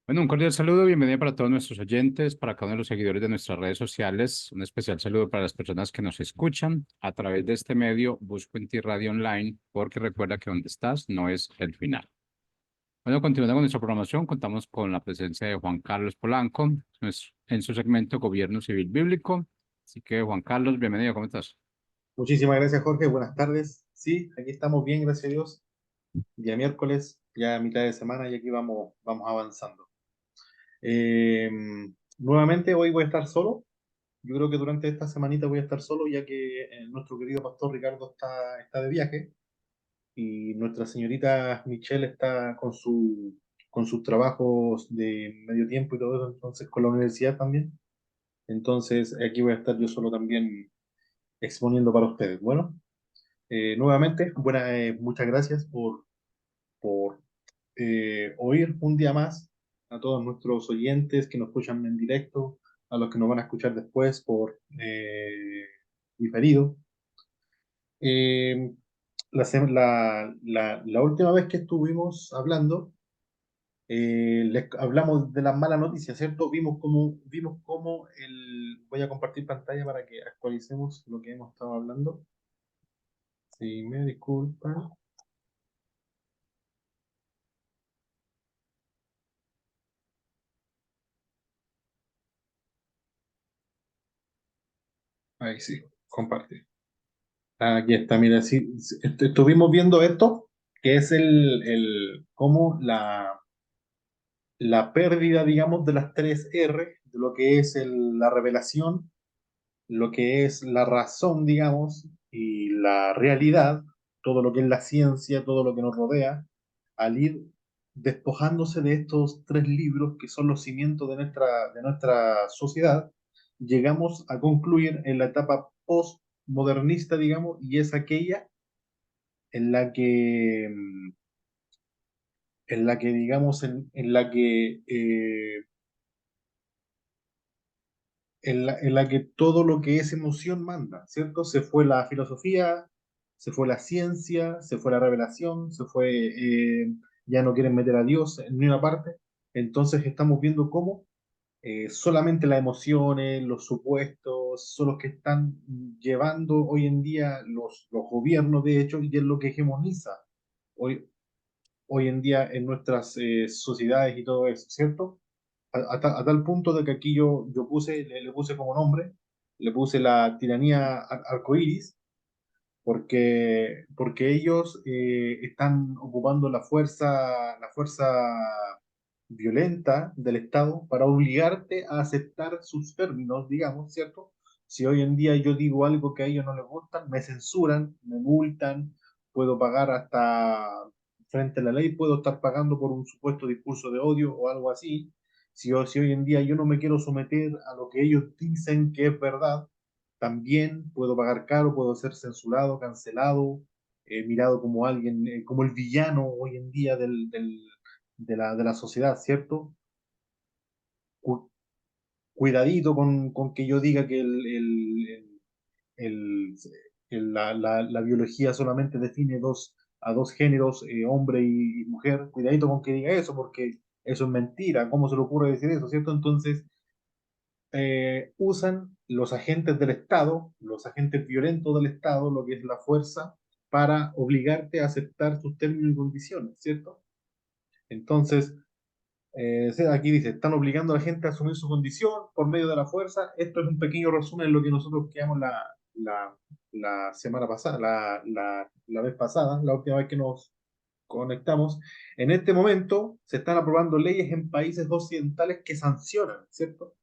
Bueno, un cordial saludo, bienvenido para todos nuestros oyentes, para cada uno de los seguidores de nuestras redes sociales. Un especial saludo para las personas que nos escuchan a través de este medio, Busco en ti Radio Online, porque recuerda que donde estás no es el final. Bueno, continuando con nuestra programación, contamos con la presencia de Juan Carlos Polanco en su segmento Gobierno Civil Bíblico. Así que, Juan Carlos, bienvenido, ¿cómo estás? Muchísimas gracias, Jorge. Buenas tardes. Sí, aquí estamos bien, gracias a Dios. Día miércoles, ya a mitad de semana y aquí vamos avanzando. Eh, Nuevamente hoy voy a estar solo. Yo creo que durante esta semanita voy a estar solo ya que nuestro querido pastor Ricardo está de viaje y nuestra señorita Michelle está con sus trabajos de medio tiempo y todo eso, entonces con la universidad también. Entonces aquí voy a estar yo solo también exponiendo para ustedes. Bueno. Nuevamente, muchas gracias por oír un día más a todos nuestros oyentes que nos escuchan en directo, a los que nos van a escuchar después por diferido. Eh, la última vez que estuvimos hablando, les hablamos de las malas noticias, ¿cierto? Voy a compartir pantalla para que actualicemos lo que hemos estado hablando. Si me disculpan. Ahí sí, comparte. Aquí está, mira, sí, sí, estuvimos viendo esto, que es cómo la pérdida, digamos, de las tres R, de lo que es la revelación, lo que es la razón, digamos, y la realidad, todo lo que es la ciencia, todo lo que nos rodea, al ir despojándose de estos tres libros que son los cimientos de nuestra sociedad, llegamos a concluir en la etapa postmodernista, digamos, y es aquella en la que, digamos, en la que todo lo que es emoción manda, ¿cierto? Se fue la filosofía, se fue la ciencia, se fue la revelación, ya no quieren meter a Dios en ninguna parte. Entonces estamos viendo cómo solamente las emociones, los supuestos, son los que están llevando hoy en día los gobiernos, de hecho, y es lo que hegemoniza hoy, hoy en día en nuestras sociedades y todo eso, ¿cierto? A tal punto de que aquí yo le puse como nombre, le puse la tiranía arcoíris, porque ellos están ocupando la fuerza violenta del Estado para obligarte a aceptar sus términos, digamos, ¿cierto? Si hoy en día yo digo algo que a ellos no les gusta, me censuran, me multan, puedo pagar hasta frente a la ley, puedo estar pagando por un supuesto discurso de odio o algo así. Si hoy en día yo no me quiero someter a lo que ellos dicen que es verdad, también puedo pagar caro, puedo ser censurado, cancelado, mirado como alguien, como el villano hoy en día de la sociedad, ¿cierto? Cu- Cuidadito con que yo diga que el- la biología solamente define a dos géneros, hombre y mujer. Cuidadito con que diga eso, porque eso es mentira. ¿Cómo se le ocurre decir eso, cierto? Entonces, usan los agentes del Estado, los agentes violentos del Estado, lo que es la fuerza, para obligarte a aceptar sus términos y condiciones, ¿cierto? Entonces, sí, aquí dice, están obligando a la gente a asumir su condición por medio de la fuerza. Esto es un pequeño resumen de lo que nosotros quedamos la semana pasada, la vez pasada, la última vez que nos conectamos. En este momento se están aprobando leyes en países occidentales que sancionan, ¿cierto?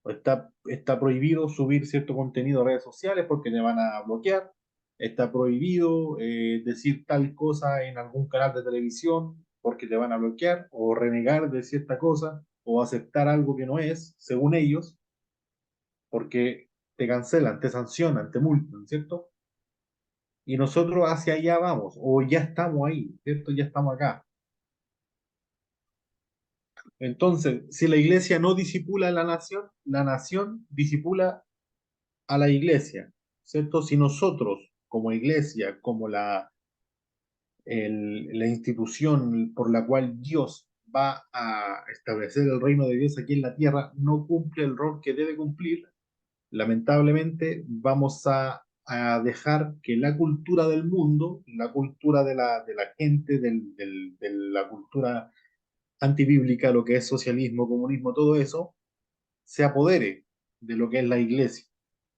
Está prohibido subir cierto contenido a redes sociales porque te van a bloquear. Está prohibido decir tal cosa en algún canal de televisión porque te van a bloquear o renegar de cierta cosa o aceptar algo que no es, según ellos, porque te cancelan, te sancionan, te multan, ¿cierto? Y nosotros hacia allá vamos, o ya estamos ahí, ¿cierto? Ya estamos acá. Entonces, si la iglesia no disipula a la nación disipula a la iglesia, ¿cierto? Si nosotros, como iglesia, como la institución por la cual Dios va a establecer el reino de Dios aquí en la tierra, no cumple el rol que debe cumplir, lamentablemente vamos a dejar que la cultura del mundo, la cultura de la gente, de la cultura antibíblica, lo que es socialismo, comunismo, todo eso, se apodere de lo que es la iglesia,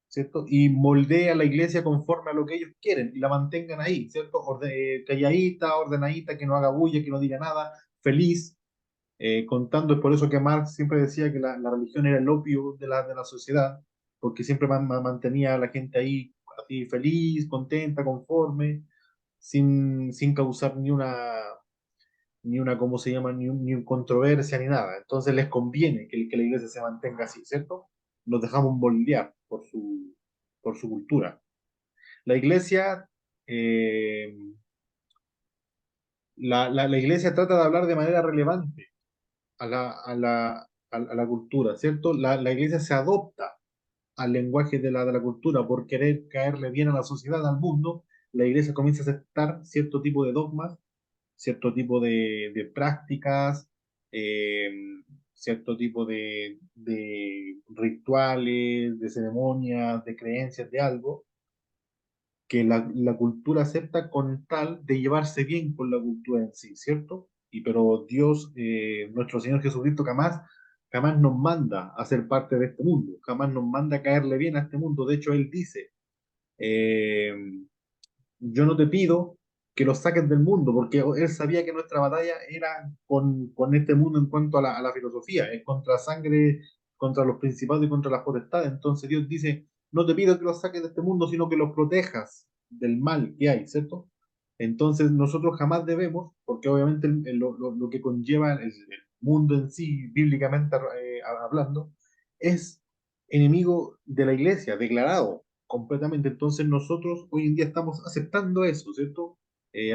¿cierto? Y moldee a la iglesia conforme a lo que ellos quieren y la mantengan ahí, ¿cierto? Calladita, ordenadita, que no haga bulla, que no diga nada, feliz, contando, es por eso que Marx siempre decía que la religión era el opio de la sociedad, porque siempre mantenía a la gente ahí así feliz, contenta, conforme, sin causar ni una, ¿cómo se llama?, ni un controversia, ni nada. Entonces les conviene que la iglesia se mantenga así, ¿cierto? Nos dejamos moldear por su cultura. La iglesia, eh, la iglesia trata de hablar de manera relevante a la cultura, ¿cierto? La iglesia se adopta al lenguaje de la cultura por querer caerle bien a la sociedad, al mundo. La iglesia comienza a aceptar cierto tipo de dogmas, cierto tipo de prácticas, eh, cierto tipo de rituales, de ceremonias, de creencias, de algo, que la cultura acepta con tal de llevarse bien con la cultura en sí, ¿cierto? Y pero Dios, nuestro Señor Jesucristo, jamás nos manda a ser parte de este mundo, jamás nos manda a caerle bien a este mundo. De hecho, Él dice, eh, yo no te pido que los saques del mundo, porque Él sabía que nuestra batalla era con este mundo en cuanto a la filosofía, es contra sangre, contra los principados y contra las potestades. Entonces Dios dice, no te pido que los saques de este mundo, sino que los protejas del mal que hay, ¿cierto? Entonces nosotros jamás debemos, porque obviamente lo que conlleva el mundo en sí, bíblicamente hablando, es enemigo de la iglesia, declarado completamente. Entonces nosotros hoy en día estamos aceptando eso, ¿cierto?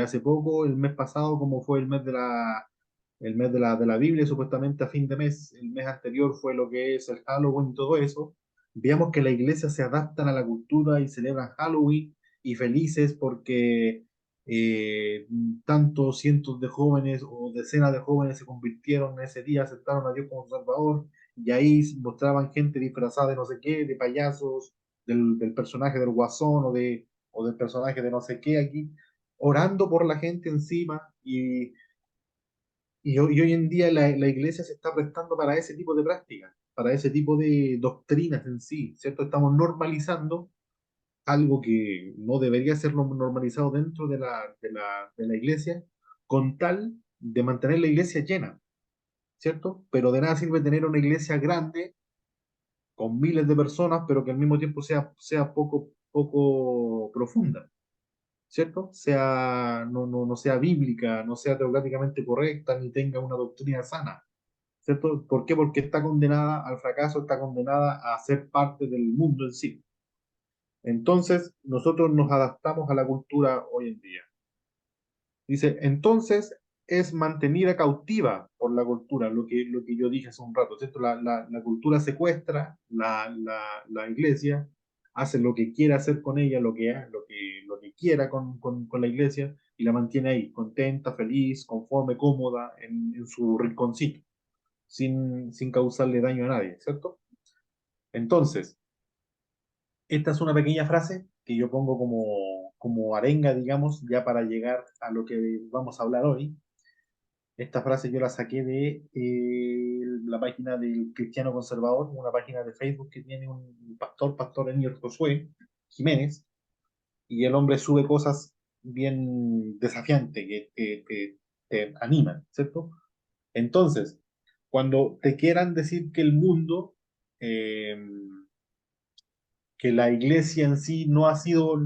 Hace poco, el mes pasado, como fue el mes de la Biblia, supuestamente a fin de mes, el mes anterior fue lo que es el Halloween y todo eso, veamos que la iglesia se adaptan a la cultura y celebran Halloween y felices porque eh, tantos cientos de jóvenes o decenas de jóvenes se convirtieron en ese día, aceptaron a Dios como Salvador, y ahí mostraban gente disfrazada de no sé qué, de payasos, del personaje del Guasón o del personaje de no sé qué aquí, orando por la gente encima, y hoy en día la iglesia se está prestando para ese tipo de prácticas, para ese tipo de doctrinas en sí, ¿cierto? Estamos normalizando algo que no debería ser normalizado dentro de la iglesia, con tal de mantener la iglesia llena, ¿cierto? Pero de nada sirve tener una iglesia grande con miles de personas, pero que al mismo tiempo sea poco profunda, ¿cierto? No sea bíblica, no sea teológicamente correcta, ni tenga una doctrina sana, ¿cierto? ¿Por qué? Porque está condenada al fracaso, está condenada a ser parte del mundo en sí. Entonces, nosotros nos adaptamos a la cultura hoy en día. Dice, entonces es mantenida cautiva por la cultura, lo que yo dije hace un rato, ¿cierto? La cultura secuestra la iglesia, hace lo que quiera hacer con ella, lo que quiera con la iglesia, y la mantiene ahí, contenta, feliz, conforme, cómoda, en su rinconcito, sin causarle daño a nadie, ¿cierto? Entonces, esta es una pequeña frase que yo pongo como arenga, digamos, ya para llegar a lo que vamos a hablar hoy. Esta frase yo la saqué de la página del Cristiano Conservador, una página de Facebook que tiene un pastor Eniel Josué Jiménez, y el hombre sube cosas bien desafiantes que te animan, ¿cierto? Entonces, cuando te quieran decir que el mundo, eh, que la iglesia en sí no ha sido,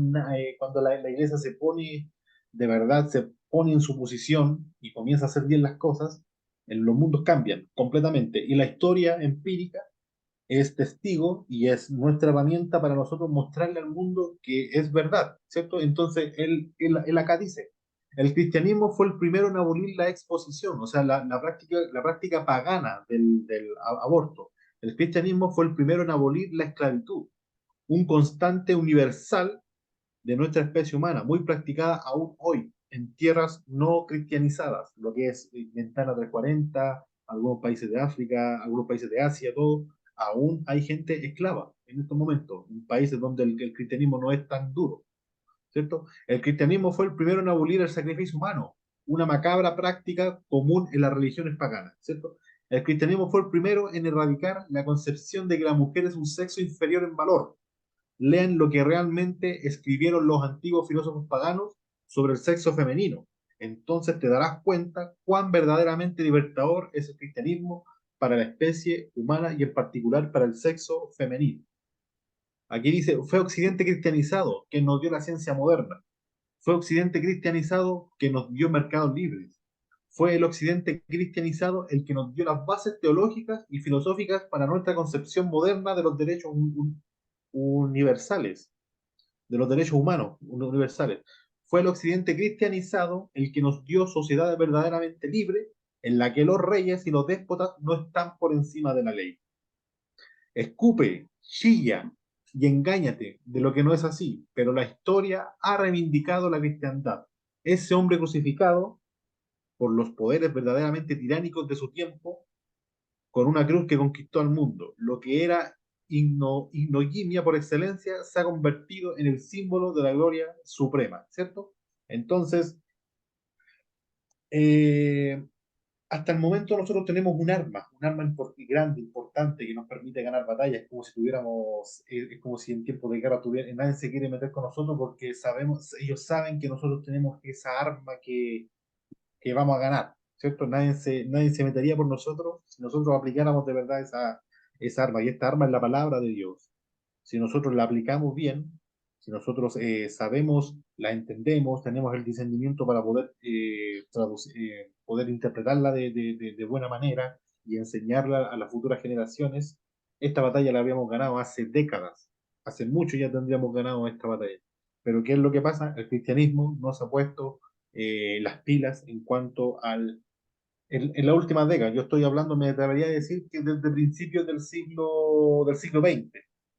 cuando la iglesia se pone, de verdad, se pone en su posición y comienza a hacer bien las cosas, los mundos cambian completamente. Y la historia empírica es testigo y es nuestra herramienta para nosotros mostrarle al mundo que es verdad, ¿cierto? Entonces, él acá dice, el cristianismo fue el primero en abolir la exposición, o sea, la práctica pagana del aborto. El cristianismo fue el primero en abolir la esclavitud, un constante universal de nuestra especie humana, muy practicada aún hoy. en tierras no cristianizadas, lo que es Ventana 340, algunos países de África, algunos países de Asia, todo, aún hay gente esclava en estos momentos, en países donde el cristianismo no es tan duro, ¿cierto? El cristianismo fue el primero en abolir el sacrificio humano, una macabra práctica común en las religiones paganas, ¿cierto? El cristianismo fue el primero en erradicar la concepción de que la mujer es un sexo inferior en valor. Lean lo que realmente escribieron los antiguos filósofos paganos sobre el sexo femenino. Entonces te darás cuenta cuán verdaderamente libertador es el cristianismo para la especie humana y en particular para el sexo femenino. Aquí dice, fue Occidente cristianizado que nos dio la ciencia moderna. Fue Occidente cristianizado que nos dio mercados libres. Fue el Occidente cristianizado el que nos dio las bases teológicas y filosóficas para nuestra concepción moderna de los derechos universales, de los derechos humanos universales. Fue el Occidente cristianizado el que nos dio sociedades verdaderamente libres en la que los reyes y los déspotas no están por encima de la ley. Escupe, chilla y engáñate de lo que no es así, pero la historia ha reivindicado la cristiandad. Ese hombre crucificado por los poderes verdaderamente tiránicos de su tiempo, con una cruz que conquistó al mundo. Lo que era ignominia por excelencia se ha convertido en el símbolo de la gloria suprema, ¿cierto? Entonces, eh, hasta el momento nosotros tenemos un arma grande, importante, que nos permite ganar batallas. Es como si tuviéramos, es como si en tiempos de guerra nadie se quiere meter con nosotros porque sabemos, ellos saben que nosotros tenemos esa arma que vamos a ganar, ¿cierto? Nadie se metería por nosotros si nosotros aplicáramos de verdad esa arma. Y esta arma es la palabra de Dios. Si nosotros la aplicamos bien, si nosotros sabemos, la entendemos, tenemos el discernimiento para poder, poder interpretarla de buena manera y enseñarla a las futuras generaciones, esta batalla la habíamos ganado hace décadas. Hace mucho ya tendríamos ganado esta batalla. Pero ¿qué es lo que pasa? El cristianismo no se ha puesto las pilas en cuanto en la última década. Yo estoy hablando, me atrevería a decir que desde principios del siglo XX,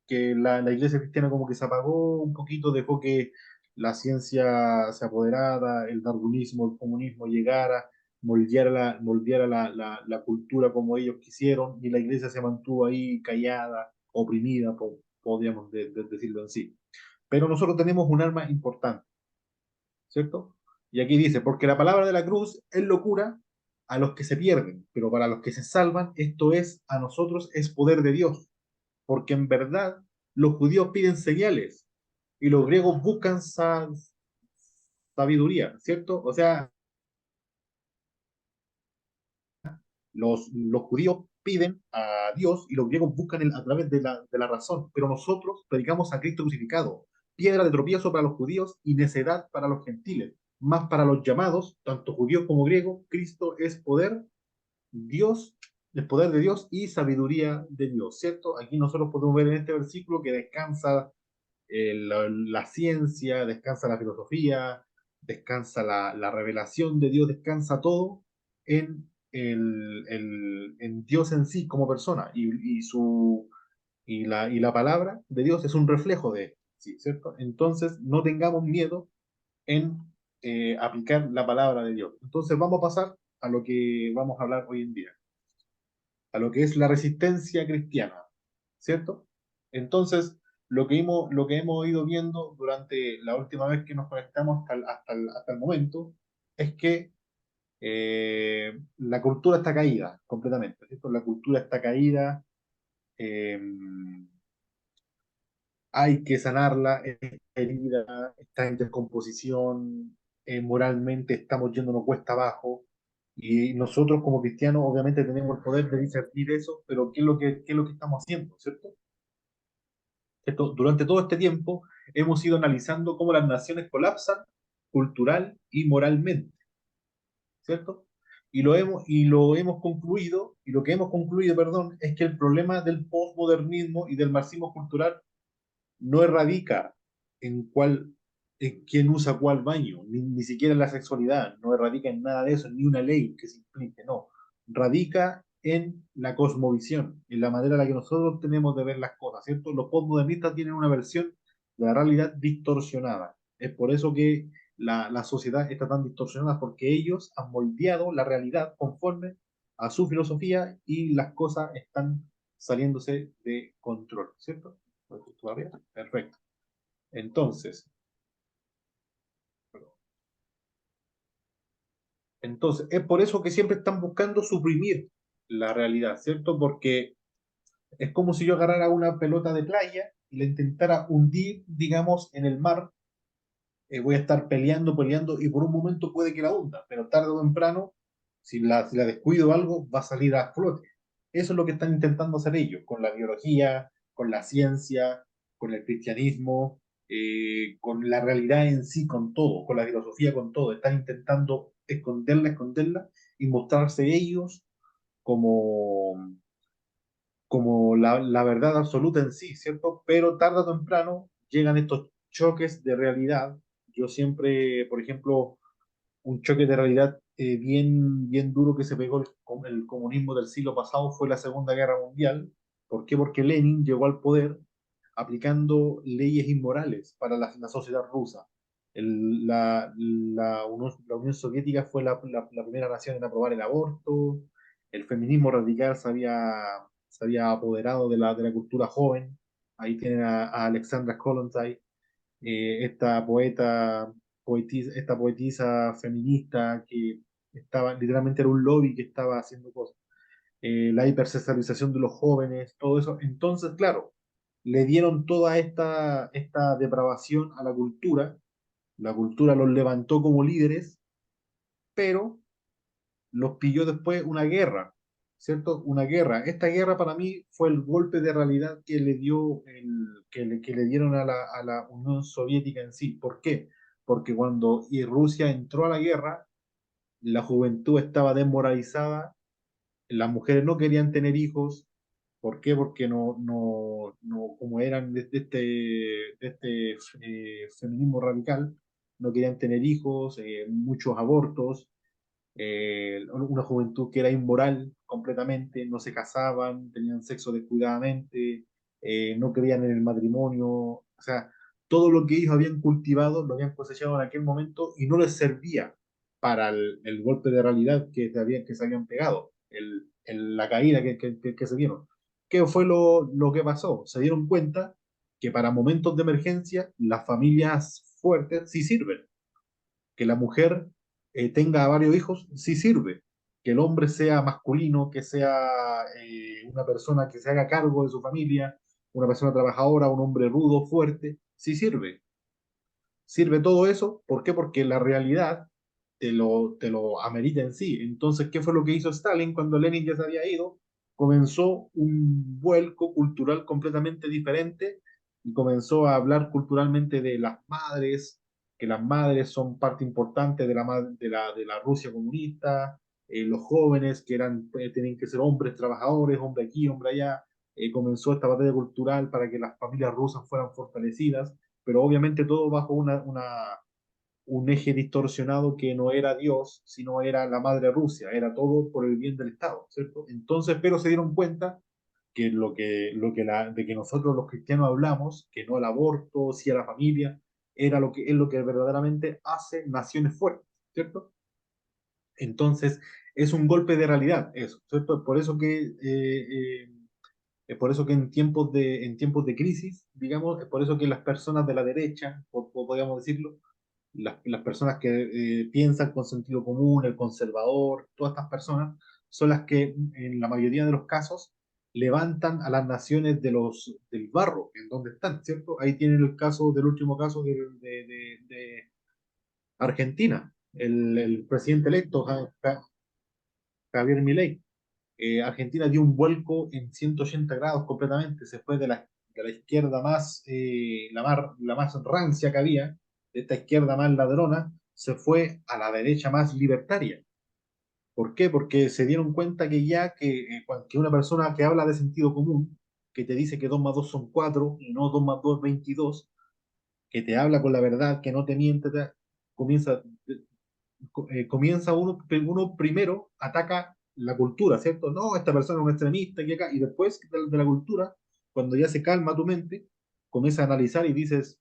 que la iglesia cristiana como que se apagó un poquito, dejó que la ciencia se apoderara, el darwinismo, el comunismo llegara, moldeara la cultura como ellos quisieron, y la iglesia se mantuvo ahí callada, oprimida, podríamos decirlo así. Pero nosotros tenemos un arma importante, ¿cierto? Y aquí dice, porque la palabra de la cruz es locura a los que se pierden, pero para los que se salvan, esto es, a nosotros es poder de Dios, porque en verdad los judíos piden señales y los griegos buscan sabiduría, ¿cierto? O sea, los judíos piden a Dios y los griegos buscan a través de la razón, pero nosotros predicamos a Cristo crucificado, piedra de tropiezo para los judíos y necedad para los gentiles, más para los llamados, tanto judíos como griegos, Cristo es poder, Dios, el poder de Dios y sabiduría de Dios, ¿cierto? Aquí nosotros podemos ver en este versículo que descansa la ciencia, descansa la filosofía, descansa la revelación de Dios, descansa todo en, en Dios en sí como persona y la palabra de Dios es un reflejo de él, ¿sí? ¿Cierto? Entonces no tengamos miedo en aplicar la palabra de Dios. Entonces vamos a pasar a lo que vamos a hablar hoy en día, a lo que es la resistencia cristiana, ¿cierto? Entonces, lo que hemos ido viendo durante la última vez que nos conectamos hasta el momento es que la cultura está caída completamente, ¿cierto? La cultura está caída, eh, hay que sanarla, esta herida, está en descomposición, moralmente estamos yéndonos cuesta abajo, y nosotros como cristianos obviamente tenemos el poder de discernir eso, pero qué es lo que estamos haciendo, ¿cierto? Durante todo este tiempo hemos ido analizando cómo las naciones colapsan cultural y moralmente, ¿cierto? Y lo hemos concluido, y lo que hemos concluido, perdón, es que el problema del postmodernismo y del marxismo cultural no radica en quién usa cuál baño, ni siquiera en la sexualidad, no radica en nada de eso, ni una ley que se implique, no. Radica en la cosmovisión, en la manera en la que nosotros tenemos de ver las cosas, ¿cierto? Los postmodernistas tienen una versión de la realidad distorsionada. Es por eso que la sociedad está tan distorsionada? Porque ellos han moldeado la realidad conforme a su filosofía y las cosas están saliéndose de control, ¿cierto? ¿Todavía? Perfecto. Entonces, es por eso que siempre están buscando suprimir la realidad, ¿cierto? Porque es como si yo agarrara una pelota de playa y la intentara hundir, digamos, en el mar. Voy a estar peleando, peleando, y por un momento puede que la hunda, pero tarde o temprano, si la descuido o algo, va a salir a flote. Eso es lo que están intentando hacer ellos, con la biología, con la ciencia, con el cristianismo, con la realidad en sí, con todo, con la filosofía, con todo. Están intentando esconderla, esconderla y mostrarse ellos como, como la verdad absoluta en sí, ¿cierto? Pero tarde o temprano llegan estos choques de realidad. Yo siempre, por ejemplo, un choque de realidad bien, bien duro que se pegó el comunismo del siglo pasado fue la Segunda Guerra Mundial. ¿Por qué? Porque Lenin llegó al poder aplicando leyes inmorales para la sociedad rusa. La Unión Soviética fue la primera nación en aprobar el aborto. El feminismo radical se había apoderado de la cultura joven. Ahí tienen a Alexandra Kollontai, esta esta poetisa feminista que estaba, literalmente era un lobby que estaba haciendo cosas. La hipersexualización de los jóvenes, todo eso. Entonces, claro, le dieron toda esta depravación a la cultura los levantó como líderes, pero los pilló después una guerra, ¿cierto? Una guerra. Esta guerra para mí fue el golpe de realidad que le dio que le dieron a la Unión Soviética en sí. ¿Por qué? Porque cuando Rusia entró a la guerra, la juventud estaba desmoralizada, las mujeres no querían tener hijos. ¿Por qué? Porque no, como eran de este feminismo radical, no querían tener hijos, muchos abortos, una juventud que era inmoral completamente, no se casaban, tenían sexo descuidadamente, no creían en el matrimonio, o sea, todo lo que ellos habían cultivado lo habían cosechado en aquel momento y no les servía para el golpe de realidad que se habían pegado, la caída que se dieron. ¿Qué fue lo que pasó? Se dieron cuenta que para momentos de emergencia las familias fuertes sí sirven, que la mujer tenga varios hijos, sí sirve. Que el hombre sea masculino, que sea una persona que se haga cargo de su familia, una persona trabajadora, un hombre rudo, fuerte, sí sirve. Sirve todo eso, ¿por qué? Porque la realidad te lo amerita en sí. Entonces, ¿qué fue lo que hizo Stalin cuando Lenin ya se había ido? Comenzó un vuelco cultural completamente diferente y comenzó a hablar culturalmente de las madres, que las madres son parte importante de la Rusia comunista, los jóvenes que tenían que ser hombres trabajadores, hombre aquí, hombre allá. Comenzó esta batalla cultural para que las familias rusas fueran fortalecidas, pero obviamente todo bajo un eje distorsionado que no era Dios, sino era la madre Rusia, era todo por el bien del Estado, ¿cierto? Entonces, pero se dieron cuenta que de que nosotros los cristianos hablamos, que no al aborto, sí a la familia, es lo que verdaderamente hace naciones fuertes, ¿cierto? Entonces, es un golpe de realidad eso, ¿cierto? Es por eso que en tiempos de crisis, digamos, es por eso que las personas de la derecha, podríamos decirlo, las personas que piensan con sentido común, el conservador, todas estas personas, son las que en la mayoría de los casos levantan a las naciones del barro, en donde están, ¿cierto? Ahí tienen el caso del último caso de Argentina, el presidente electo, Javier Milei. Argentina dio un vuelco en 180 grados completamente, se fue de la izquierda la más rancia que había, de esta izquierda más ladrona, se fue a la derecha más libertaria. ¿Por qué? Porque se dieron cuenta que ya que una persona que habla de sentido común, que te dice que 2 más 2 son 4 y no 2 más 2 22, que te habla con la verdad, que no te miente, comienza, comienza uno primero ataca la cultura, ¿cierto? No, esta persona es un extremista y después de la cultura, cuando ya se calma tu mente, comienza a analizar y dices,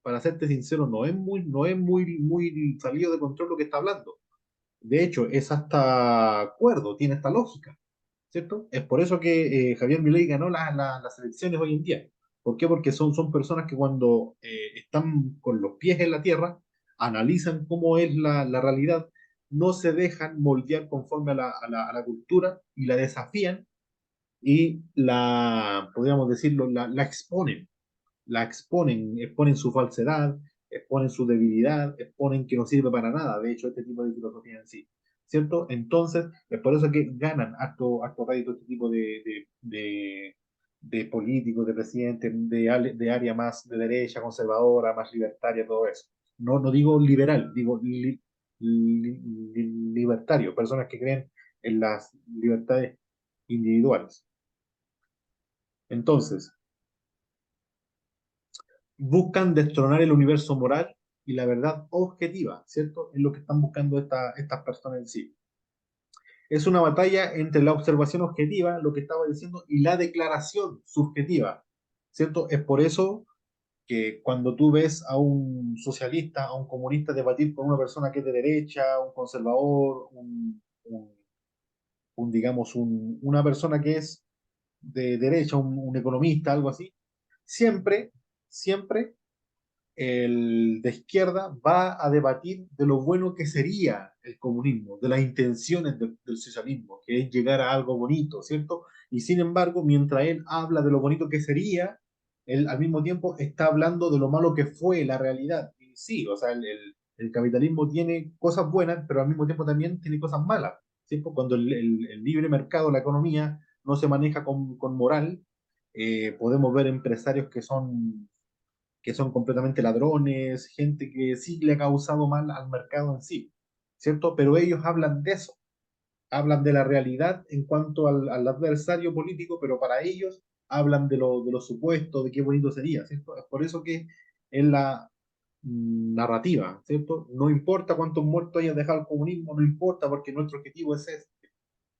para serte sincero, no es muy salido de control lo que está hablando. De hecho, es hasta acuerdo, tiene esta lógica, ¿cierto? Es por eso que Javier Milei ganó las elecciones hoy en día. ¿Por qué? Porque son personas que cuando están con los pies en la tierra, analizan cómo es la realidad, no se dejan moldear conforme a la cultura y la desafían y podríamos decirlo, exponen su falsedad, exponen su debilidad, exponen que no sirve para nada, de hecho, este tipo de filosofía en sí, ¿cierto? Entonces, es por eso que ganan harto rédito este tipo de políticos, de presidentes, de área más de derecha, conservadora, más libertaria, todo eso. No digo liberal, digo libertario, personas que creen en las libertades individuales. Entonces, buscan destronar el universo moral y la verdad objetiva, ¿cierto? Es lo que están buscando estas personas en sí. Es una batalla entre la observación objetiva, lo que estaba diciendo, y la declaración subjetiva, ¿cierto? Es por eso que cuando tú ves a un socialista, a un comunista debatir con una persona que es de derecha, un conservador, digamos, una persona que es de derecha, un economista, algo así, siempre, siempre el de izquierda va a debatir de lo bueno que sería el comunismo, de las intenciones del socialismo, que es llegar a algo bonito, ¿cierto? Y sin embargo, mientras él habla de lo bonito que sería, él al mismo tiempo está hablando de lo malo que fue la realidad. Y sí, o sea, el capitalismo tiene cosas buenas, pero al mismo tiempo también tiene cosas malas, ¿cierto? Cuando el libre mercado, la economía, no se maneja con moral, podemos ver empresarios que son completamente ladrones, gente que sí le ha causado mal al mercado en sí, ¿cierto? Pero ellos hablan de eso, hablan de la realidad en cuanto al adversario político, pero para ellos hablan de lo supuesto, de qué bonito sería, ¿cierto? Es por eso que en la narrativa, ¿cierto? No importa cuántos muertos haya dejado el comunismo, no importa porque nuestro objetivo es este.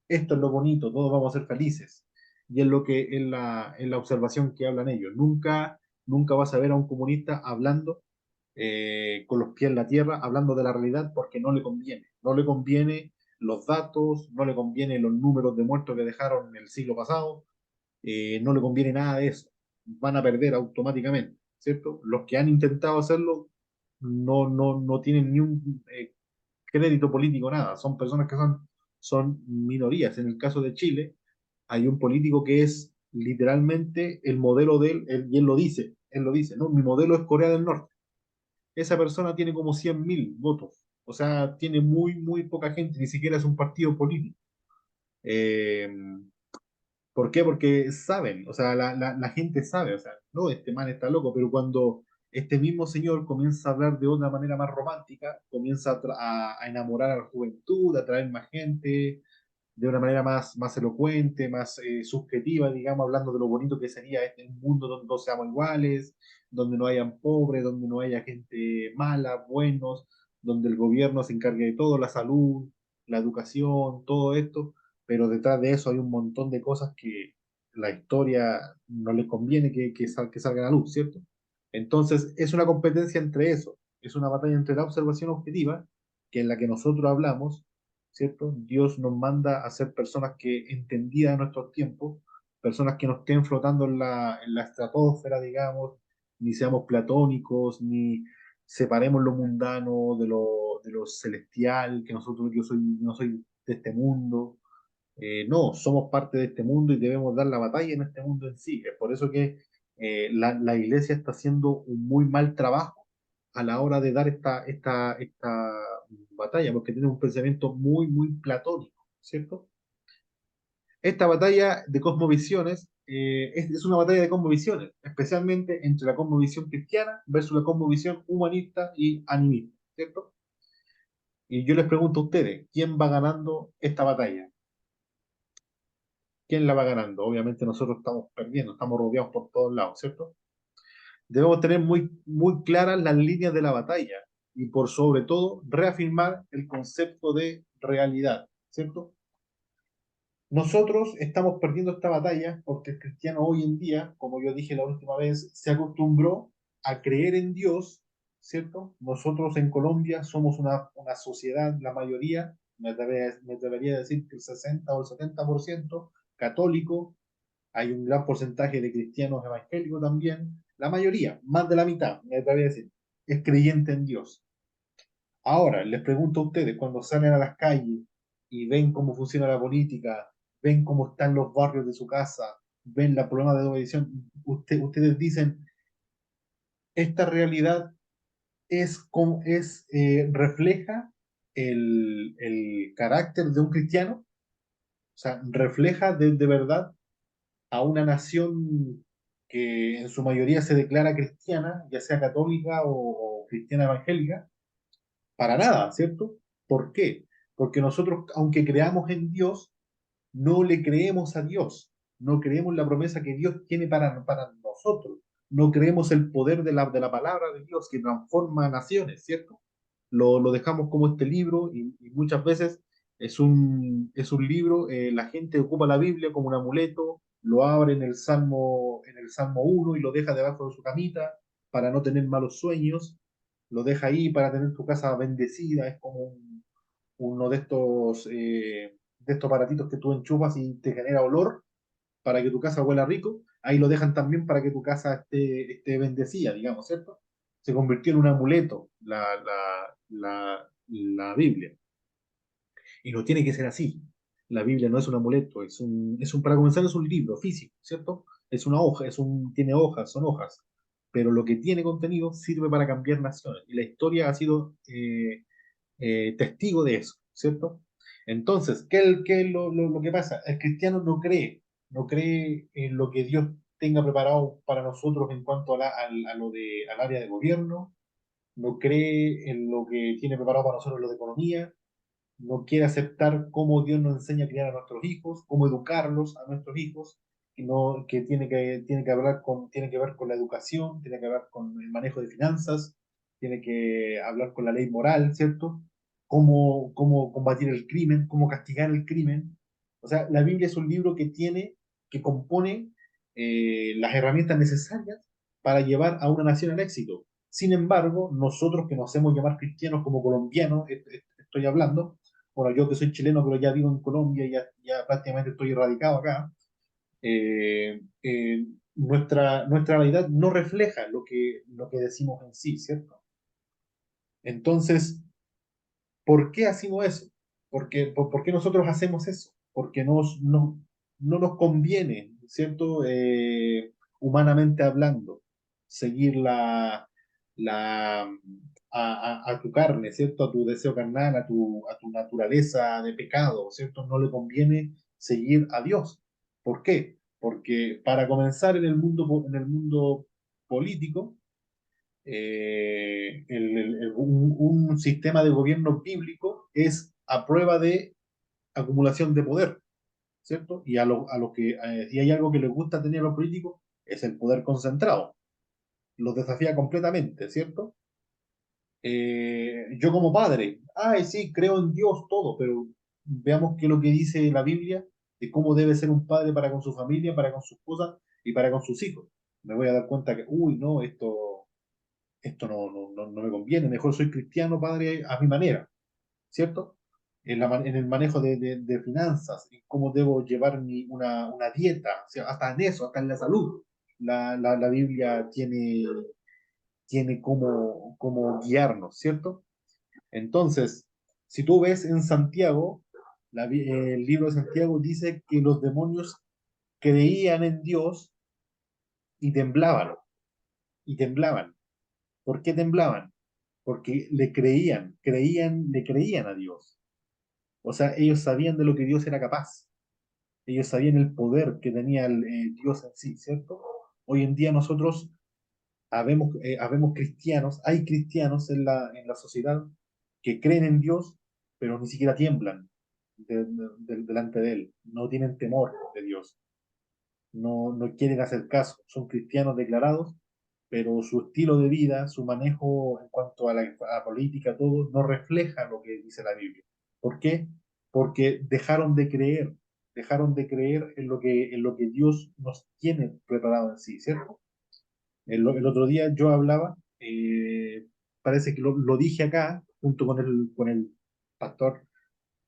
Esto es lo bonito, todos vamos a ser felices. Y es lo que en la observación que hablan ellos. Nunca vas a ver a un comunista hablando con los pies en la tierra, hablando de la realidad porque no le conviene. No le conviene los datos, no le conviene los números de muertos que dejaron en el siglo pasado, no le conviene nada de eso. Van a perder automáticamente, ¿cierto? Los que han intentado hacerlo no tienen ni un crédito político, nada. Son personas que son minorías. En el caso de Chile, hay un político que es literalmente el modelo de él, y él lo dice, ¿no? Mi modelo es Corea del Norte. Esa persona tiene como 100.000 votos. O sea, tiene muy poca gente, ni siquiera es un partido político. Eh, ¿Por qué? Porque saben, o sea, la gente sabe, o sea, no, este man está loco, pero cuando este mismo señor comienza a hablar de una manera más romántica, comienza a enamorar a la juventud, a atraer más gente, de una manera más elocuente, más subjetiva, digamos, hablando de lo bonito que sería un mundo donde todos seamos iguales, donde no hayan pobres, donde no haya gente mala, buenos, donde el gobierno se encargue de todo, la salud, la educación, todo esto, pero detrás de eso hay un montón de cosas que la historia no les conviene que salgan a luz, ¿cierto? Entonces, es una competencia entre eso, es una batalla entre la observación objetiva, que es la que nosotros hablamos, ¿cierto? Dios nos manda a ser personas que entendidas de nuestros tiempos, personas que no estén flotando en la estratosfera, digamos, ni seamos platónicos, ni separemos lo mundano de lo celestial, que yo no soy de este mundo. No, somos parte de este mundo y debemos dar la batalla en este mundo en sí. Es por eso que la iglesia está haciendo un muy mal trabajo a la hora de dar esta batalla, porque tiene un pensamiento muy platónico, ¿cierto? Esta batalla de cosmovisiones es una batalla de cosmovisiones, especialmente entre la cosmovisión cristiana versus la cosmovisión humanista y animista, ¿cierto? Y yo les pregunto a ustedes, ¿quién va ganando esta batalla? ¿Quién la va ganando? Obviamente nosotros estamos perdiendo, estamos rodeados por todos lados, ¿cierto? Debemos tener muy claras las líneas de la batalla y por sobre todo reafirmar el concepto de realidad, ¿cierto? Nosotros estamos perdiendo esta batalla porque el cristiano hoy en día, como yo dije la última vez, se acostumbró. a creer en Dios, ¿cierto? Nosotros en Colombia somos una sociedad, la mayoría, me atrevería a decir que el 60 o el 70% católico, hay un gran porcentaje de cristianos evangélicos también, la mayoría, más de la mitad, me atrevería a decir, es creyente en Dios. Ahora, les pregunto a ustedes, cuando salen a las calles y ven cómo funciona la política, ven cómo están los barrios de su casa, ven la problema de drogadicción, ustedes dicen, esta realidad refleja el carácter de un cristiano, o sea, refleja de verdad a una nación que en su mayoría se declara cristiana, ya sea católica o cristiana evangélica, para nada, ¿cierto? ¿Por qué? Porque nosotros, aunque creamos en Dios, no le creemos a Dios, no creemos la promesa que Dios tiene para nosotros, no creemos el poder de la palabra de Dios que transforma naciones, ¿cierto? Lo dejamos como este libro y muchas veces es un libro, la gente ocupa la Biblia como un amuleto, lo abre en el Salmo 1 y lo deja debajo de su camita para no tener malos sueños, lo deja ahí para tener tu casa bendecida, es como uno de estos aparatitos que tú enchufas y te genera olor para que tu casa huela rico, ahí lo dejan también para que tu casa esté bendecida, digamos, ¿cierto? Se convirtió en un amuleto la Biblia. Y no tiene que ser así. La Biblia no es un amuleto, para comenzar es un libro físico, ¿cierto? Es una hoja, tiene hojas, son hojas. Pero lo que tiene contenido sirve para cambiar naciones. Y la historia ha sido testigo de eso, ¿cierto? Entonces, ¿qué es lo que pasa? El cristiano no cree en lo que Dios tenga preparado para nosotros en cuanto al área de gobierno, no cree en lo que tiene preparado para nosotros lo de economía, no quiere aceptar cómo Dios nos enseña a criar a nuestros hijos, cómo educarlos a nuestros hijos, que tiene que ver con la educación, tiene que ver con el manejo de finanzas, tiene que hablar con la ley moral, ¿cierto? Cómo combatir el crimen, cómo castigar el crimen. O sea, la Biblia es un libro que compone las herramientas necesarias para llevar a una nación al éxito. Sin embargo, nosotros que nos hacemos llamar cristianos como colombianos, estoy hablando, bueno, yo que soy chileno, pero ya vivo en Colombia y ya prácticamente estoy radicado acá, nuestra realidad no refleja lo que decimos en sí, ¿cierto? Entonces, ¿por qué hacemos eso? ¿Por qué nosotros hacemos eso? Porque no nos conviene, ¿cierto? Humanamente hablando, seguir la, a tu carne, ¿cierto? A tu deseo carnal, a tu naturaleza de pecado, ¿cierto? No le conviene seguir a Dios. ¿Por qué? Porque para comenzar en el mundo político, un sistema de gobierno bíblico es a prueba de acumulación de poder, ¿cierto? Y hay algo que les gusta tener a los políticos, es el poder concentrado. Los desafía completamente, ¿cierto? Yo como padre, ay, sí, creo en Dios, todo, pero veamos qué es lo que dice la Biblia de cómo debe ser un padre para con su familia, para con su esposa y para con sus hijos. Me voy a dar cuenta que, uy, no, esto no me conviene, mejor soy cristiano, padre, a mi manera, ¿cierto? En el manejo de finanzas, en cómo debo llevar una dieta, o sea, hasta en eso, hasta en la salud. La Biblia tiene cómo guiarnos, ¿cierto? Entonces, si tú ves en Santiago, el libro de Santiago dice que los demonios creían en Dios y temblaban, y temblaban. ¿Por qué temblaban? Porque le creían a Dios. O sea, ellos sabían de lo que Dios era capaz. Ellos sabían el poder que tenía Dios en sí, ¿cierto? Hoy en día nosotros habemos cristianos, hay cristianos en la sociedad que creen en Dios, pero ni siquiera tiemblan delante de Él. No tienen temor de Dios. No quieren hacer caso. Son cristianos declarados, pero su estilo de vida, su manejo en cuanto a la política, todo, no refleja lo que dice la Biblia. ¿Por qué? Porque dejaron de creer en lo que Dios nos tiene preparado en sí, ¿cierto? El otro día yo hablaba, parece que lo dije acá, junto con el pastor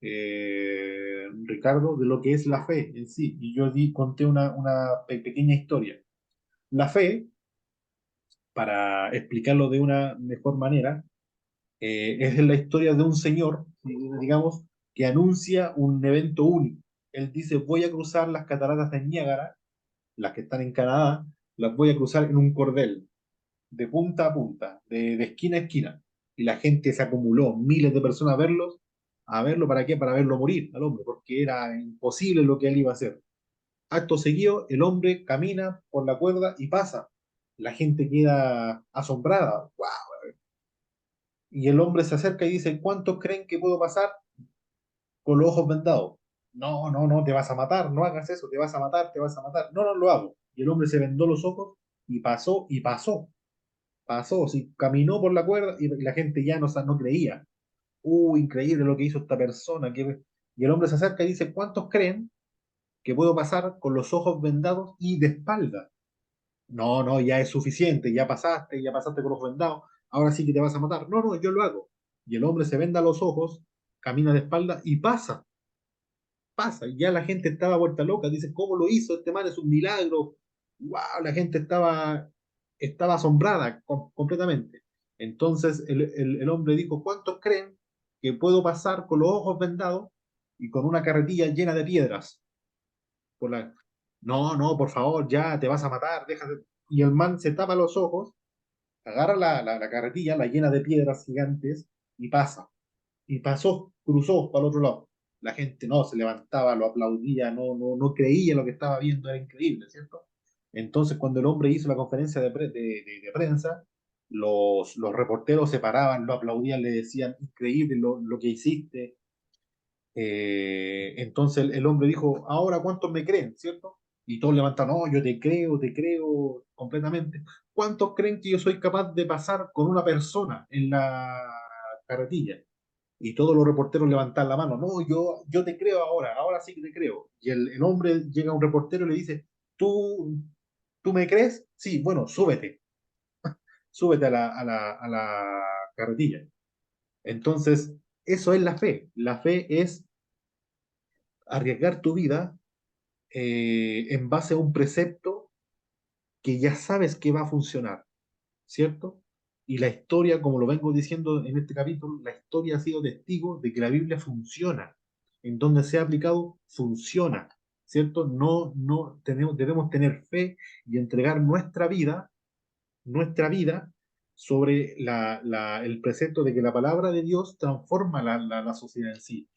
Ricardo, de lo que es la fe en sí. Y yo conté una pequeña historia. La fe, para explicarlo de una mejor manera, es la historia de un señor, digamos, que anuncia un evento único. Él dice, voy a cruzar las cataratas de Niágara, las que están en Canadá, las voy a cruzar en un cordel, de punta a punta, de esquina a esquina. Y la gente se acumuló, miles de personas a verlo, ¿para qué? Para verlo morir al hombre, porque era imposible lo que él iba a hacer. Acto seguido, el hombre camina por la cuerda y pasa. La gente queda asombrada. ¡Wow! Y el hombre se acerca y dice, ¿cuántos creen que puedo pasar con los ojos vendados? No, no, no, te vas a matar, no hagas eso, te vas a matar, te vas a matar. No, no lo hago. Y el hombre se vendó los ojos y pasó. Pasó, sí, caminó por la cuerda y la gente ya no creía. Increíble lo que hizo esta persona. Y el hombre se acerca y dice, ¿cuántos creen que puedo pasar con los ojos vendados y de espalda? No, no, ya es suficiente, ya pasaste con los ojos vendados, ahora sí que te vas a matar. No, no, yo lo hago. Y el hombre se venda los ojos, camina de espalda y pasa. Y ya la gente estaba vuelta loca, dice, ¿cómo lo hizo? Este man es un milagro. ¡Wow! La gente estaba asombrada completamente. Entonces el hombre dijo, ¿cuántos creen que puedo pasar con los ojos vendados y con una carretilla llena de piedras? Por la... No, no, por favor, ya te vas a matar, déjate. Y el man se tapa los ojos, agarra la carretilla, la llena de piedras gigantes y pasa. Y pasó, cruzó para el otro lado. La gente no se levantaba, lo aplaudía, no creía lo que estaba viendo, era increíble, ¿cierto? Entonces, cuando el hombre hizo la conferencia de prensa, los reporteros se paraban, lo aplaudían, le decían, increíble lo que hiciste. Entonces el hombre dijo, ahora ¿cuántos me creen? ¿Cierto? Y todos levantaron, no, yo te creo completamente. ¿Cuántos creen que yo soy capaz de pasar con una persona en la carretilla? Y todos los reporteros levantan la mano, no, yo te creo ahora sí que te creo. Y el hombre llega a un reportero y le dice, ¿tú, tú me crees? Sí, bueno, súbete a la carretilla. Entonces, eso es la fe. La fe es arriesgar tu vida en base a un precepto que ya sabes que va a funcionar, ¿cierto? Y la historia, como lo vengo diciendo en este capítulo, la historia ha sido testigo de que la Biblia funciona. En donde se ha aplicado, funciona, ¿cierto? No debemos tener fe y entregar nuestra vida sobre el precepto de que la palabra de Dios transforma la sociedad en sí.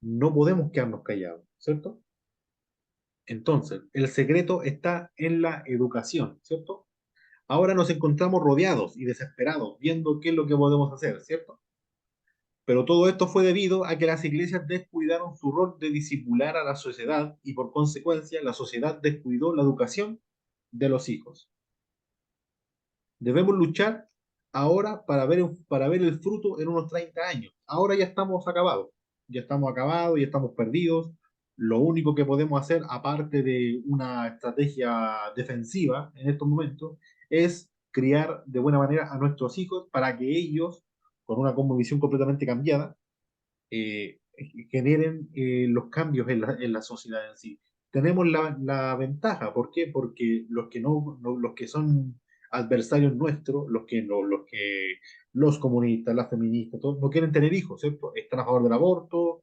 No podemos quedarnos callados, ¿cierto? Entonces, el secreto está en la educación, ¿cierto? Ahora nos encontramos rodeados y desesperados, viendo qué es lo que podemos hacer, ¿cierto? Pero todo esto fue debido a que las iglesias descuidaron su rol de discipular a la sociedad y por consecuencia la sociedad descuidó la educación de los hijos. Debemos luchar ahora para ver el fruto en unos 30 años. Ahora ya estamos acabados, ya estamos perdidos. Lo único que podemos hacer, aparte de una estrategia defensiva en estos momentos, es criar de buena manera a nuestros hijos para que ellos, con una cosmovisión completamente cambiada, eh, generen los cambios en la sociedad en sí. Tenemos la ventaja, ¿por qué? Porque los que son adversarios nuestros, los comunistas, las feministas, todos, no quieren tener hijos, ¿cierto? Están a favor del aborto,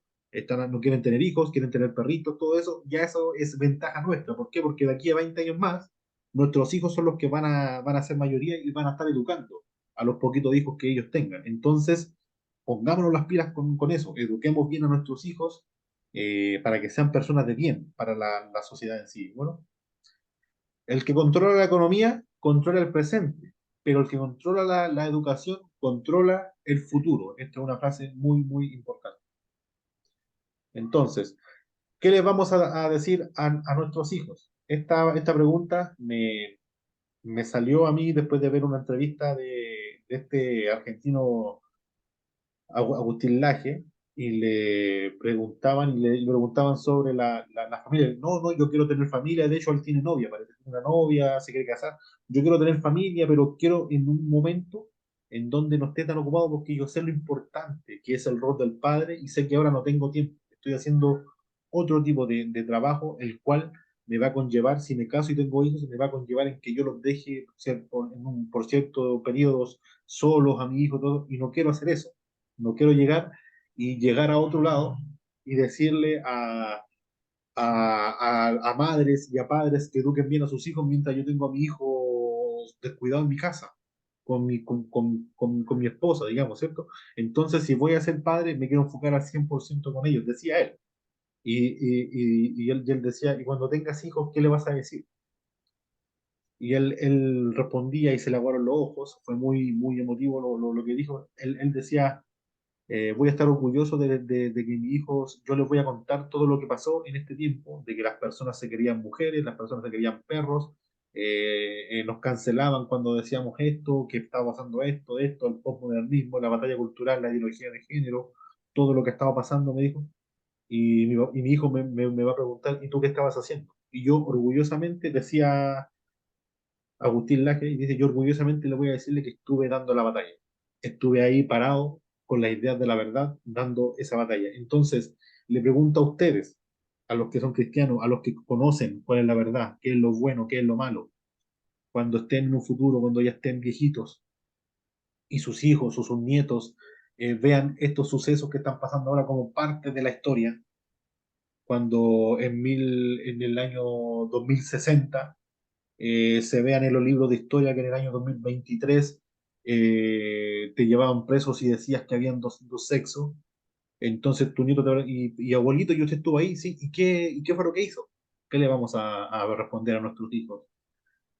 no quieren tener hijos, quieren tener perritos, todo eso, ya eso es ventaja nuestra. ¿Por qué? Porque de aquí a 20 años más, nuestros hijos son los que van a ser mayoría y van a estar educando a los poquitos hijos que ellos tengan. Entonces, pongámonos las pilas con eso, eduquemos bien a nuestros hijos para que sean personas de bien para la sociedad en sí. Bueno, el que controla la economía controla el presente, pero el que controla la educación controla el futuro. Esta es una frase muy, muy importante. Entonces, ¿qué les vamos a decir a nuestros hijos? Esta pregunta me salió a mí después de ver una entrevista de este argentino Agustín Laje, y le preguntaban sobre la familia. No, no, yo quiero tener familia. De hecho, él tiene novia, parece que tiene una novia, se quiere casar. Yo quiero tener familia, pero quiero en un momento en donde no esté tan ocupado porque yo sé lo importante que es el rol del padre y sé que ahora no tengo tiempo. Estoy haciendo otro tipo de trabajo, el cual me va a conllevar, si me caso y tengo hijos, me va a conllevar en que yo los deje por ciertos periodos solos a mi hijo, todo, y no quiero hacer eso. No quiero llegar a otro lado y decirle a madres y a padres que eduquen bien a sus hijos mientras yo tengo a mi hijo descuidado en mi casa, con mi esposa, digamos, ¿cierto? Entonces, si voy a ser padre, me quiero enfocar al 100% con ellos, decía él. Y él decía, y cuando tengas hijos, ¿qué le vas a decir? Y él respondía y se le aguaron los ojos, fue muy, muy emotivo lo que dijo. Él decía, voy a estar orgulloso de que mis hijos, yo les voy a contar todo lo que pasó en este tiempo, de que las personas se querían mujeres, las personas se querían perros, nos cancelaban cuando decíamos esto, que estaba pasando esto, el postmodernismo, la batalla cultural, la ideología de género, todo lo que estaba pasando, me dijo. Y mi hijo me va a preguntar, ¿y tú qué estabas haciendo? Y yo orgullosamente decía Agustín Laje, y dice, yo orgullosamente le voy a decirle que estuve dando la batalla. Estuve ahí parado con las ideas de la verdad, dando esa batalla. Entonces, le pregunto a ustedes, a los que son cristianos, a los que conocen cuál es la verdad, qué es lo bueno, qué es lo malo, cuando estén en un futuro, cuando ya estén viejitos, y sus hijos o sus nietos vean estos sucesos que están pasando ahora como parte de la historia, cuando en el año 2060 se vean en los libros de historia que en el año 2023 te llevaban presos y decías que habían dos sexos. Entonces tu nieto y abuelito, y usted estuvo ahí, sí, ¿y qué fue lo que hizo? ¿Qué le vamos a responder a nuestros hijos,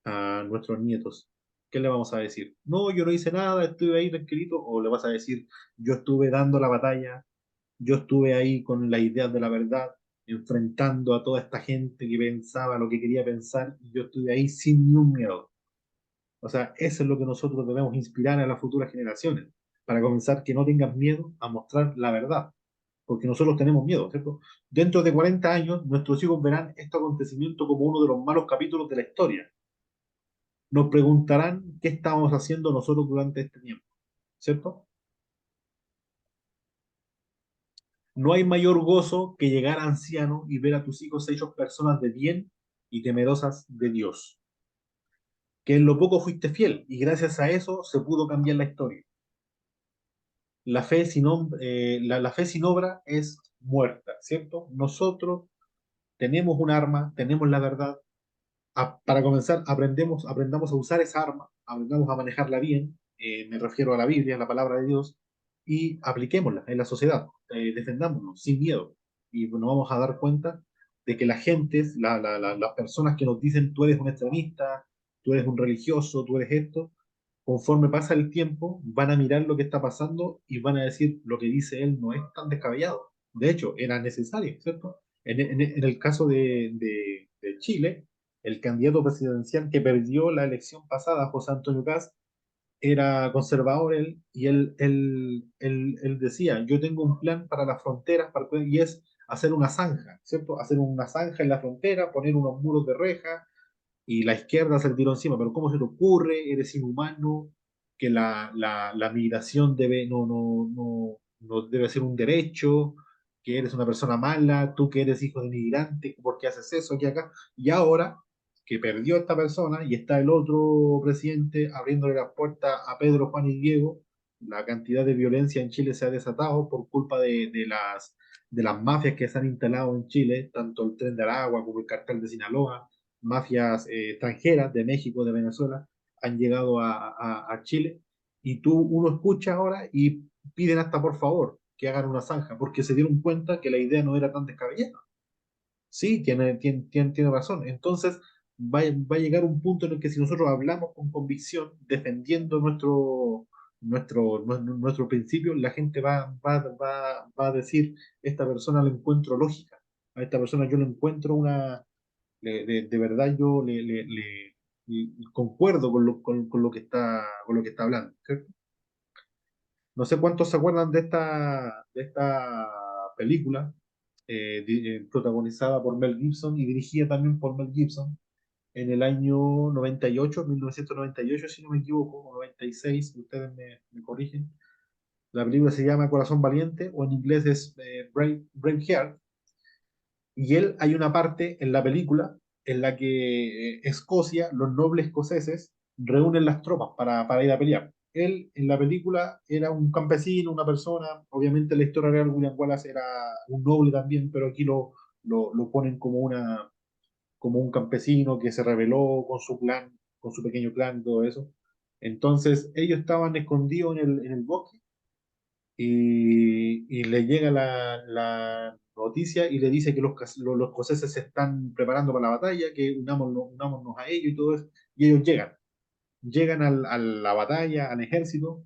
a nuestros nietos? ¿Qué le vamos a decir? No, yo no hice nada, estuve ahí tranquilito, o le vas a decir, yo estuve dando la batalla, yo estuve ahí con las ideas de la verdad, enfrentando a toda esta gente que pensaba lo que quería pensar, y yo estuve ahí sin ni un miedo. O sea, eso es lo que nosotros debemos inspirar a las futuras generaciones, para comenzar que no tengan miedo a mostrar la verdad, porque nosotros tenemos miedo, ¿cierto? Dentro de 40 años, nuestros hijos verán este acontecimiento como uno de los malos capítulos de la historia. Nos preguntarán qué estábamos haciendo nosotros durante este tiempo, ¿cierto? No hay mayor gozo que llegar anciano y ver a tus hijos hechos personas de bien y temerosas de Dios. Que en lo poco fuiste fiel y gracias a eso se pudo cambiar la historia. La fe sin obra es muerta, ¿cierto? Nosotros tenemos un arma, tenemos la verdad. Para comenzar, aprendamos a usar esa arma, aprendamos a manejarla bien, me refiero a la Biblia, a la palabra de Dios, y apliquémosla en la sociedad, defendámonos sin miedo. Y nos vamos a dar cuenta de que las gentes, las personas que nos dicen tú eres un extremista, tú eres un religioso, tú eres esto, conforme pasa el tiempo, van a mirar lo que está pasando y van a decir lo que dice él no es tan descabellado. De hecho, era necesario, ¿cierto? En el caso de Chile, el candidato presidencial que perdió la elección pasada, José Antonio Kast, era conservador él, y él decía, yo tengo un plan para las fronteras, y es hacer una zanja, ¿cierto? Hacer una zanja en la frontera, poner unos muros de reja, y la izquierda se le tiró encima, pero ¿cómo se te ocurre? Eres inhumano, que la migración no debe ser un derecho, que eres una persona mala, tú que eres hijo de inmigrante, ¿por qué haces eso aquí acá? Y ahora que perdió esta persona y está el otro presidente abriéndole las puertas a Pedro, Juan y Diego, la cantidad de violencia en Chile se ha desatado por culpa de las mafias que se han instalado en Chile, tanto el Tren de Aragua como el Cartel de Sinaloa, mafias extranjeras de México, de Venezuela, han llegado a Chile, y uno escucha ahora y piden hasta por favor que hagan una zanja, porque se dieron cuenta que la idea no era tan descabellada. Sí, tiene razón. Entonces va a llegar un punto en el que si nosotros hablamos con convicción, defendiendo nuestro principio, la gente va a decir, esta persona le encuentro lógica, a esta persona yo le encuentro de verdad yo concuerdo con lo que está hablando, ¿cierto? No sé cuántos se acuerdan de esta película, protagonizada por Mel Gibson y dirigida también por Mel Gibson en el año 98, 1998, si no me equivoco, o 96, ustedes me corrigen. La película se llama Corazón Valiente, o en inglés es Braveheart, y él, hay una parte en la película en la que Escocia, los nobles escoceses, reúnen las tropas para ir a pelear. Él en la película era un campesino, una persona, obviamente en la historia real William Wallace era un noble también, pero aquí lo ponen como como un campesino que se rebeló con su clan, con su pequeño clan y todo eso. Entonces ellos estaban escondidos en el bosque y le llega la noticia y le dice que los escoceses se están preparando para la batalla, que unámonos a ellos y todo eso. Y ellos llegan a la batalla, al ejército,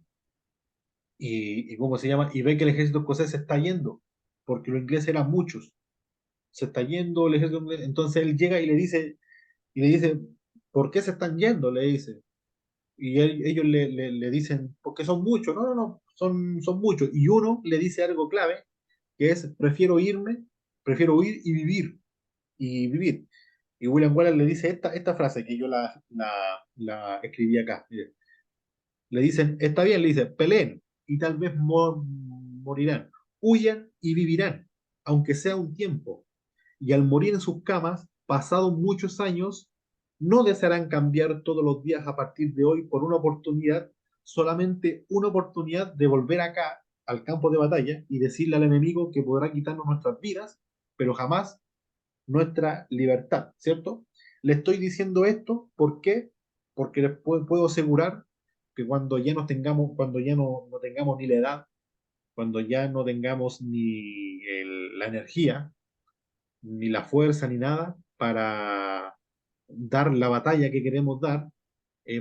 ¿cómo se llama? Y ve que el ejército escocés se está yendo, porque los ingleses eran muchos. Se está yendo el ejército inglés. Entonces él llega y le dice, ¿por qué se están yendo? Le dice. Y ellos le dicen, porque son muchos. No, no, no, son muchos. Y uno le dice algo clave, que es, prefiero huir y vivir. Y vivir. Y William Wallace le dice esta frase que yo la escribí acá. Mire. Le dicen, está bien, le dice, peleen y tal vez morirán. Huyan y vivirán, aunque sea un tiempo. Y al morir en sus camas, pasados muchos años, no desearán cambiar todos los días a partir de hoy por una oportunidad, solamente una oportunidad de volver acá al campo de batalla y decirle al enemigo que podrá quitarnos nuestras vidas, pero jamás nuestra libertad, ¿cierto? Le estoy diciendo esto, ¿por qué? Porque les puedo asegurar que cuando ya no tengamos, cuando ya no tengamos ni la edad, cuando ya no tengamos ni la energía, ni la fuerza, ni nada para dar la batalla que queremos dar,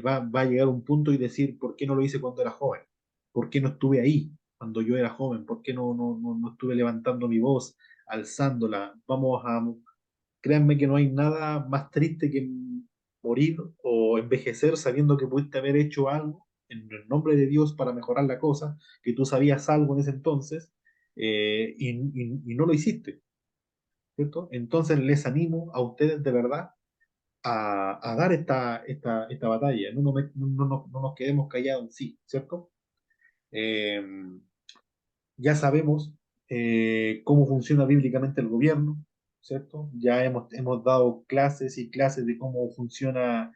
va a llegar un punto y decir, ¿por qué no lo hice cuando era joven? ¿Por qué no estuve ahí cuando yo era joven? ¿Por qué no estuve levantando mi voz, alzándola? Créanme que no hay nada más triste que morir o envejecer sabiendo que pudiste haber hecho algo en el nombre de Dios para mejorar la cosa, que tú sabías algo en ese entonces y no lo hiciste, ¿cierto? Entonces les animo a ustedes de verdad a dar esta batalla, no nos quedemos callados en sí, ¿cierto? Eh, ya sabemos cómo funciona bíblicamente el gobierno, ¿cierto? Ya hemos dado clases y clases de cómo funciona,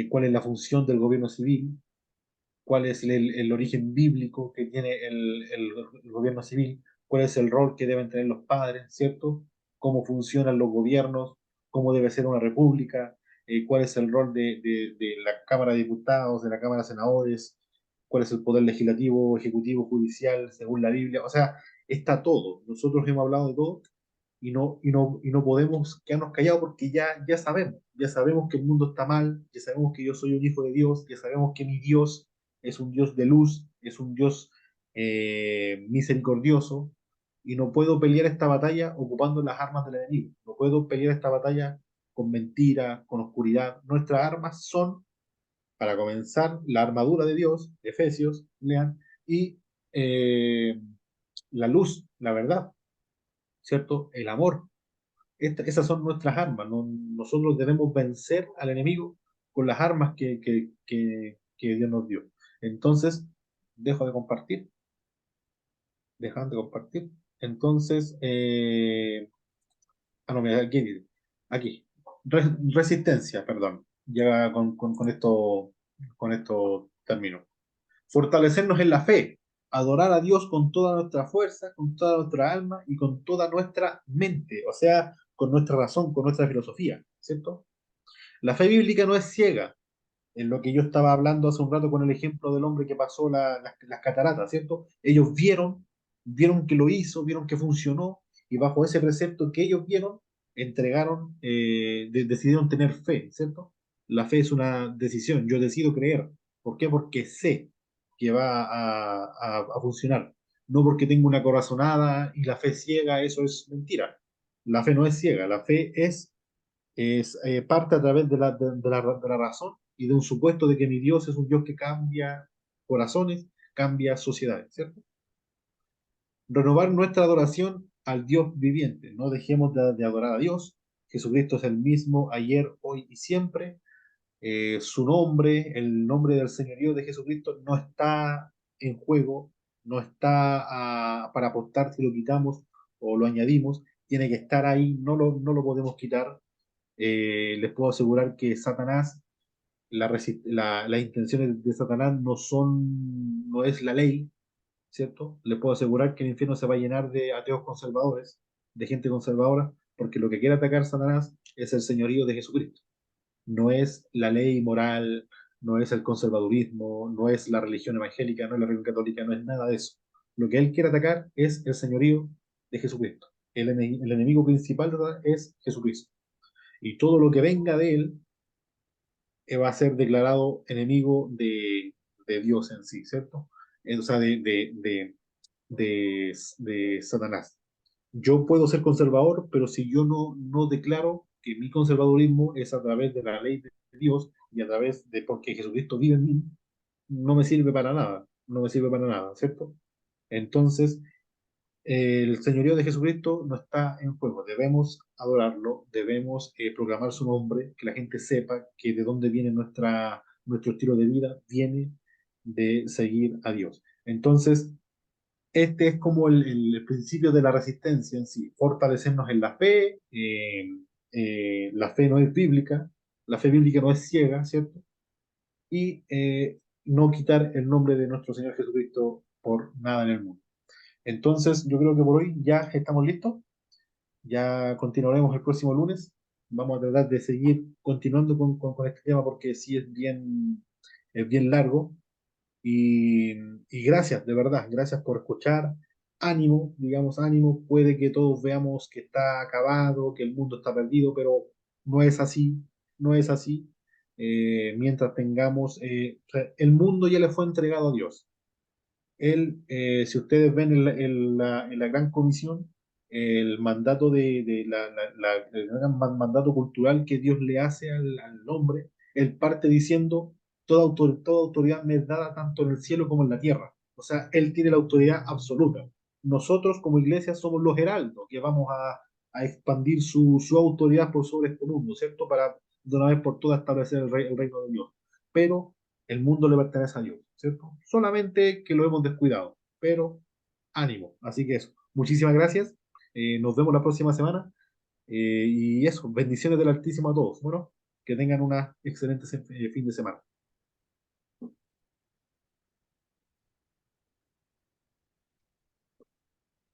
cuál es la función del gobierno civil, cuál es el origen bíblico que tiene el gobierno civil, cuál es el rol que deben tener los padres, ¿cierto? Cómo funcionan los gobiernos, cómo debe ser una república, cuál es el rol de la Cámara de Diputados, de la Cámara de Senadores, cuál es el poder legislativo, ejecutivo, judicial, según la Biblia. O sea, está todo. Nosotros hemos hablado de todo y no podemos quedarnos callados porque ya sabemos que el mundo está mal, ya sabemos que yo soy un hijo de Dios, ya sabemos que mi Dios es un Dios de luz, es un Dios misericordioso, y no puedo pelear esta batalla ocupando las armas del enemigo, no puedo pelear esta batalla con mentira, con oscuridad. Nuestras armas son, para comenzar, la armadura de Dios, Efesios, lean, y eh, la luz, la verdad, ¿cierto? El amor. Esas son nuestras armas. Nosotros debemos vencer al enemigo con las armas que Dios nos dio. Entonces, dejo de compartir, dejan de compartir. Entonces, no, mira, aquí. Resistencia, perdón. Ya con esto termino. Fortalecernos en la fe, adorar a Dios con toda nuestra fuerza, con toda nuestra alma y con toda nuestra mente, o sea, con nuestra razón, con nuestra filosofía, ¿cierto? La fe bíblica no es ciega, en lo que yo estaba hablando hace un rato con el ejemplo del hombre que pasó las cataratas, ¿cierto? Ellos vieron que lo hizo, vieron que funcionó, y bajo ese precepto que ellos vieron, entregaron, decidieron tener fe, ¿cierto? La fe es una decisión, yo decido creer. ¿Por qué? Porque sé que va a funcionar. No porque tengo una corazonada y la fe ciega, eso es mentira. La fe no es ciega, la fe parte a través de la razón y de un supuesto de que mi Dios es un Dios que cambia corazones, cambia sociedades, ¿cierto? Renovar nuestra adoración al Dios viviente. No dejemos de adorar a Dios. Jesucristo es el mismo ayer, hoy y siempre. Su nombre, el nombre del señorío de Jesucristo no está en juego, no está para aportar si lo quitamos o lo añadimos, tiene que estar ahí, no lo podemos quitar. Les puedo asegurar que Satanás, las intenciones de Satanás no es la ley, ¿cierto? Les puedo asegurar que el infierno se va a llenar de ateos conservadores, de gente conservadora, porque lo que quiere atacar Satanás es el señorío de Jesucristo. No es la ley moral, no es el conservadurismo, no es la religión evangélica, no es la religión católica, no es nada de eso. Lo que él quiere atacar es el señorío de Jesucristo. El enemigo principal es Jesucristo. Y todo lo que venga de él va a ser declarado enemigo de Dios en sí, ¿cierto? O sea, de Satanás. Yo puedo ser conservador, pero si yo no declaro que mi conservadurismo es a través de la ley de Dios y a través de porque Jesucristo vive en mí, no me sirve para nada, no me sirve para nada, ¿cierto? Entonces, el señorío de Jesucristo no está en juego, debemos adorarlo, debemos proclamar su nombre, que la gente sepa que de dónde viene nuestro estilo de vida, viene de seguir a Dios. Entonces, este es como el principio de la resistencia en sí, fortalecernos en la fe, la fe no es bíblica, la fe bíblica no es ciega, ¿cierto? Y no quitar el nombre de nuestro Señor Jesucristo por nada en el mundo. Entonces, yo creo que por hoy ya estamos listos, ya continuaremos el próximo lunes, vamos a tratar de seguir continuando con este tema porque sí es bien largo. Y gracias, de verdad, gracias por escuchar. Ánimo, digamos, ánimo. Puede que todos veamos que está acabado, que el mundo está perdido, pero no es así, no es así. Mientras tengamos, o sea, el mundo ya le fue entregado a Dios. Él, si ustedes ven en la Gran Comisión, el mandato el gran mandato cultural que Dios le hace al hombre, él parte diciendo, toda autoridad me es dada tanto en el cielo como en la tierra. O sea, él tiene la autoridad absoluta. Nosotros como iglesia somos los heraldos que vamos a expandir su autoridad por sobre este mundo, ¿cierto? Para de una vez por todas establecer el reino de Dios. Pero el mundo le pertenece a Dios, ¿cierto? Solamente que lo hemos descuidado, pero ánimo. Así que eso, muchísimas gracias. Nos vemos la próxima semana. Y eso, bendiciones del Altísimo a todos. Bueno, que tengan una excelente fin de semana.